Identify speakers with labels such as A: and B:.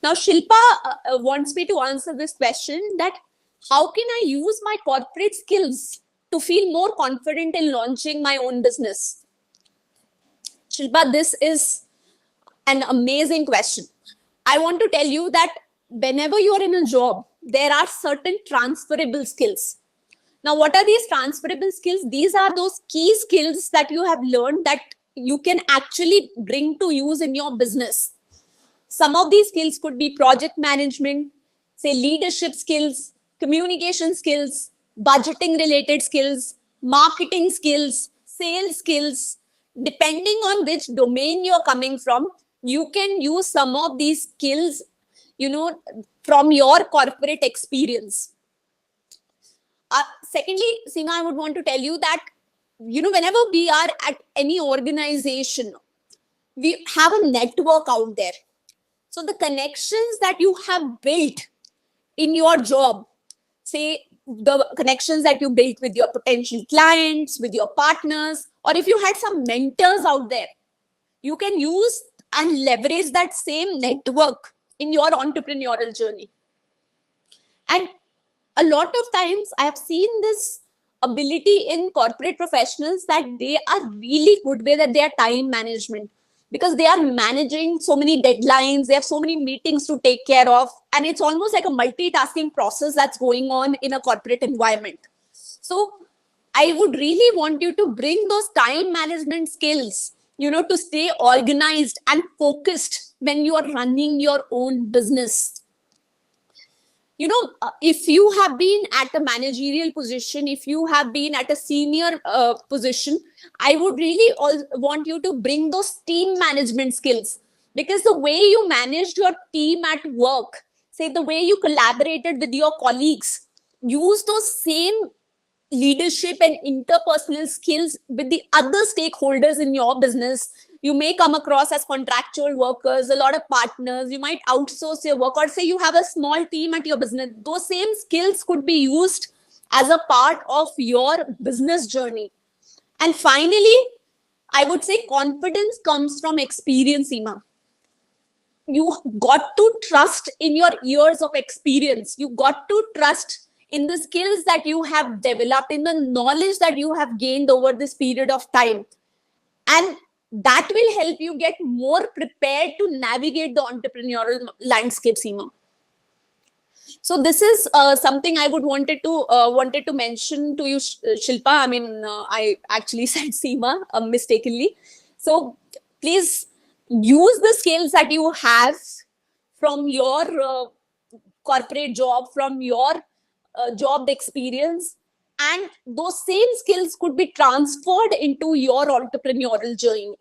A: Now, Shilpa wants me to answer this question that how can I use my corporate skills to feel more confident in launching my own business? Shilpa, this is an amazing question. I want to tell you that whenever you're in a job, there are certain transferable skills. Now, what are these transferable skills? These are those key skills that you have learned that you can actually bring to use in your business. Some of these skills could be project management, say leadership skills, communication skills, budgeting related skills, marketing skills, sales skills. Depending on which domain you're coming from, you can use some of these skills, from your corporate experience. Secondly, Seema, I would want to tell you that, whenever we are at any organization, we have a network out there. So the connections that you have built in your job, say the connections that you built with your potential clients, with your partners, or if you had some mentors out there, you can use and leverage that same network in your entrepreneurial journey. And a lot of times I have seen this ability in corporate professionals that they are really good with their time management, because they are managing so many deadlines, they have so many meetings to take care of, and it's almost like a multitasking process that's going on in a corporate environment. So I would really want you to bring those time management skills, to stay organized and focused when you are running your own business. If you have been at a managerial position, if you have been at a senior position, I would really want you to bring those team management skills, because the way you managed your team at work, say the way you collaborated with your colleagues, use those same leadership and interpersonal skills with the other stakeholders in your business. You may come across as contractual workers, a lot of partners, you might outsource your work, or say you have a small team at your business. Those same skills could be used as a part of your business journey. And finally, I would say confidence comes from experience, Seema. You got to trust in your years of experience. You got to trust in the skills that you have developed, in the knowledge that you have gained over this period of time. And that will help you get more prepared to navigate the entrepreneurial landscape, Seema. So this is something I would wanted to mention to you, Shilpa. I mean, I actually said Seema mistakenly. So please use the skills that you have from your corporate job, from your job experience, and those same skills could be transferred into your entrepreneurial journey.